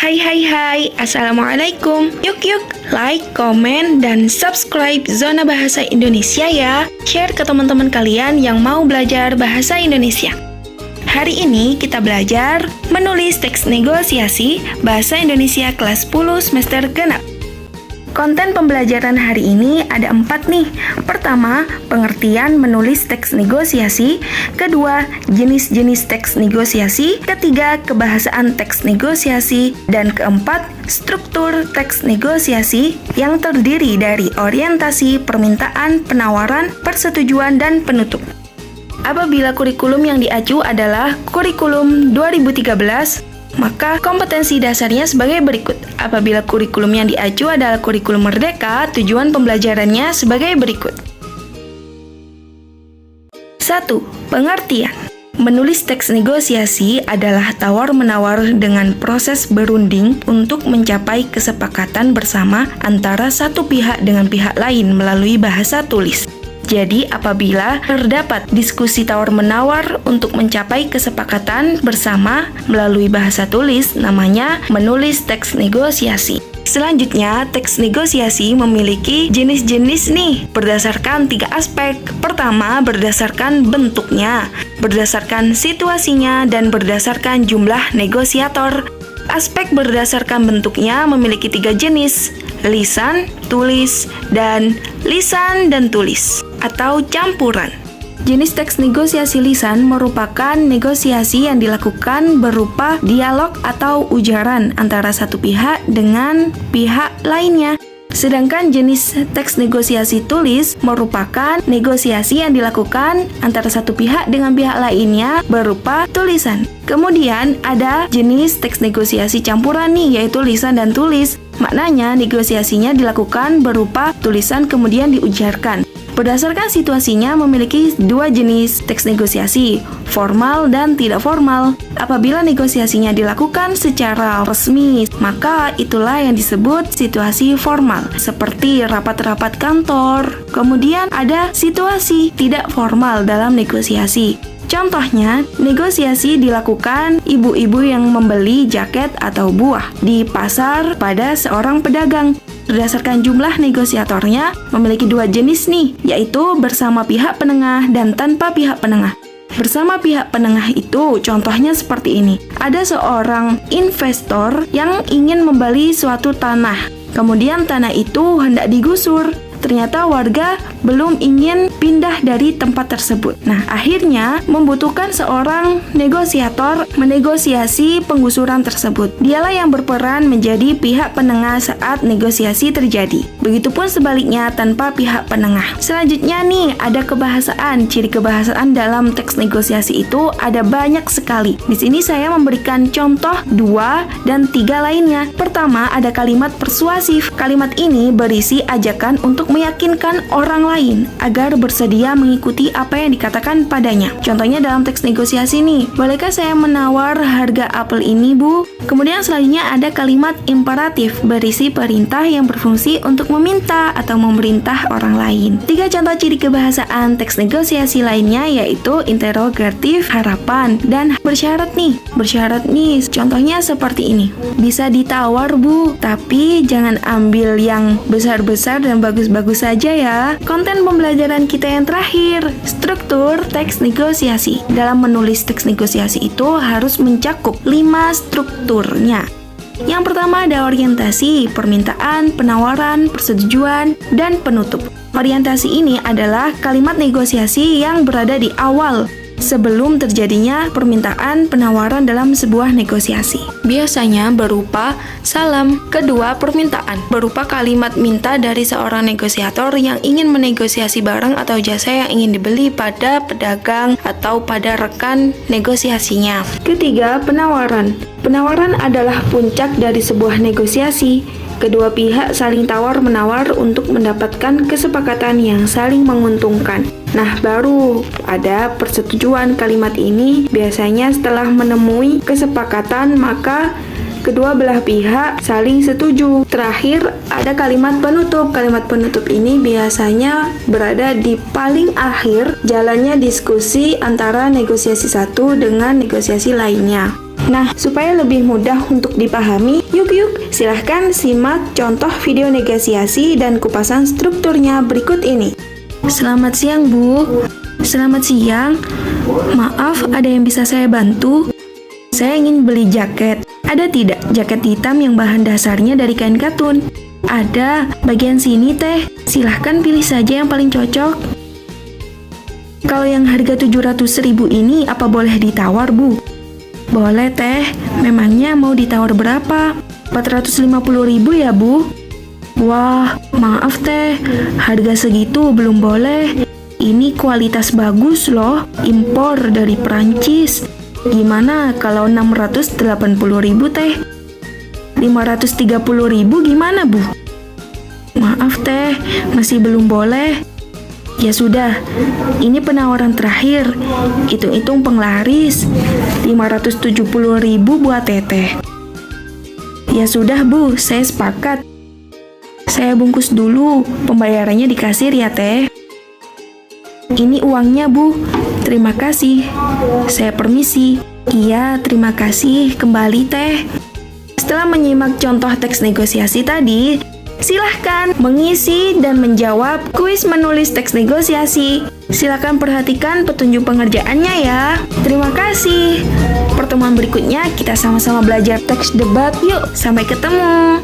Hai, Assalamualaikum. Yuk, like, komen, dan subscribe Zona Bahasa Indonesia ya. Share ke teman-teman kalian yang mau belajar bahasa Indonesia. Hari ini kita belajar menulis teks negosiasi Bahasa Indonesia kelas 10 semester genap. Konten pembelajaran hari ini ada 4 nih. Pertama, pengertian menulis teks negosiasi. Kedua, jenis-jenis teks negosiasi. Ketiga, kebahasaan teks negosiasi. Dan keempat, struktur teks negosiasi yang terdiri dari orientasi, permintaan, penawaran, persetujuan, dan penutup. Apabila kurikulum yang diacu adalah kurikulum 2013, maka kompetensi dasarnya sebagai berikut. Apabila kurikulum yang diacu adalah kurikulum merdeka, tujuan pembelajarannya sebagai berikut. 1. Pengertian. Menulis teks negosiasi adalah tawar-menawar dengan proses berunding untuk mencapai kesepakatan bersama antara satu pihak dengan pihak lain melalui bahasa tulis. Jadi, apabila terdapat diskusi tawar-menawar untuk mencapai kesepakatan bersama melalui bahasa tulis, namanya menulis teks negosiasi. Selanjutnya, teks negosiasi memiliki jenis-jenis nih, berdasarkan 3 aspek. Pertama, berdasarkan bentuknya, berdasarkan situasinya, dan berdasarkan jumlah negosiator. Aspek berdasarkan bentuknya memiliki 3 jenis, lisan, tulis, dan lisan dan tulis, atau campuran. Jenis teks negosiasi lisan merupakan negosiasi yang dilakukan berupa dialog atau ujaran antara satu pihak dengan pihak lainnya. Sedangkan jenis teks negosiasi tulis merupakan negosiasi yang dilakukan antara satu pihak dengan pihak lainnya berupa tulisan. Kemudian ada jenis teks negosiasi campuran nih, yaitu lisan dan tulis. Maknanya negosiasinya dilakukan berupa tulisan kemudian diujarkan. Berdasarkan situasinya memiliki 2 jenis teks negosiasi, formal dan tidak formal. Apabila negosiasinya dilakukan secara resmi, maka itulah yang disebut situasi formal, seperti rapat-rapat kantor. Kemudian ada situasi tidak formal dalam negosiasi. Contohnya, negosiasi dilakukan ibu-ibu yang membeli jaket atau buah di pasar pada seorang pedagang. Berdasarkan jumlah negosiatornya memiliki 2 jenis nih, yaitu bersama pihak penengah dan tanpa pihak penengah. Bersama pihak penengah itu contohnya seperti ini. Ada seorang investor yang ingin membeli suatu tanah. Kemudian tanah itu hendak digusur. Ternyata warga belum ingin pindah dari tempat tersebut. Nah, akhirnya membutuhkan seorang negosiator menegosiasi penggusuran tersebut. Dialah yang berperan menjadi pihak penengah saat negosiasi terjadi. Begitupun sebaliknya tanpa pihak penengah. Selanjutnya nih, ada kebahasaan. Ciri kebahasaan dalam teks negosiasi itu ada banyak sekali. Di sini saya memberikan contoh 2 dan 3 lainnya. Pertama, ada kalimat persuasif. Kalimat ini berisi ajakan untuk meyakinkan orang lain agar bersedia mengikuti apa yang dikatakan padanya. Contohnya dalam teks negosiasi nih, bolehkah saya menawar harga apel ini, Bu? Kemudian selanjutnya ada kalimat imperatif berisi perintah yang berfungsi untuk meminta atau memerintah orang lain. 3 contoh ciri kebahasaan teks negosiasi lainnya yaitu interogatif, harapan, dan bersyarat nih. Bersyarat nih, contohnya seperti ini. Bisa ditawar, Bu, tapi jangan ambil yang besar-besar dan bagus-bagus saja ya. Konten pembelajaran kita yang terakhir, struktur teks negosiasi. Dalam menulis teks negosiasi itu harus mencakup 5 strukturnya. Yang pertama ada orientasi, permintaan, penawaran, persetujuan, dan penutup. Orientasi ini adalah kalimat negosiasi yang berada di awal sebelum terjadinya permintaan penawaran dalam sebuah negosiasi. Biasanya berupa salam. Kedua, permintaan berupa kalimat minta dari seorang negosiator yang ingin menegosiasi barang atau jasa yang ingin dibeli pada pedagang atau pada rekan negosiasinya. Ketiga, penawaran. Penawaran adalah puncak dari sebuah negosiasi. Kedua pihak saling tawar-menawar untuk mendapatkan kesepakatan yang saling menguntungkan. Nah, baru ada persetujuan. Kalimat ini biasanya setelah menemui kesepakatan, maka kedua belah pihak saling setuju. Terakhir, ada kalimat penutup. Kalimat penutup ini biasanya berada di paling akhir jalannya diskusi antara negosiasi satu dengan negosiasi lainnya. Nah, supaya lebih mudah untuk dipahami, yuk silahkan simak contoh video negosiasi dan kupasan strukturnya berikut ini. Selamat siang, Bu. Selamat siang. Maaf, ada yang bisa saya bantu? Saya ingin beli jaket. Ada tidak jaket hitam yang bahan dasarnya dari kain katun? Ada, bagian sini teh. Silahkan pilih saja yang paling cocok. Kalau yang harga 700.000 ini apa boleh ditawar, Bu? Boleh teh. Memangnya mau ditawar berapa? 450.000 ya, Bu? Wah, maaf teh. Harga segitu belum boleh. Ini kualitas bagus loh, impor dari Perancis. Gimana kalau 680.000 teh? 530.000 gimana, Bu? Maaf teh, masih belum boleh. Ya sudah, ini penawaran terakhir. Hitung-hitung penglaris. 570.000 buat teteh. Ya sudah, Bu, saya sepakat. Saya bungkus dulu, pembayarannya di kasir ya, teh. Ini uangnya, Bu. Terima kasih. Saya permisi. Iya, terima kasih. Kembali, teh. Setelah menyimak contoh teks negosiasi tadi, silahkan mengisi dan menjawab kuis menulis teks negosiasi. Silahkan perhatikan petunjuk pengerjaannya ya. Terima kasih. Pertemuan berikutnya kita sama-sama belajar teks debat. Yuk, sampai ketemu.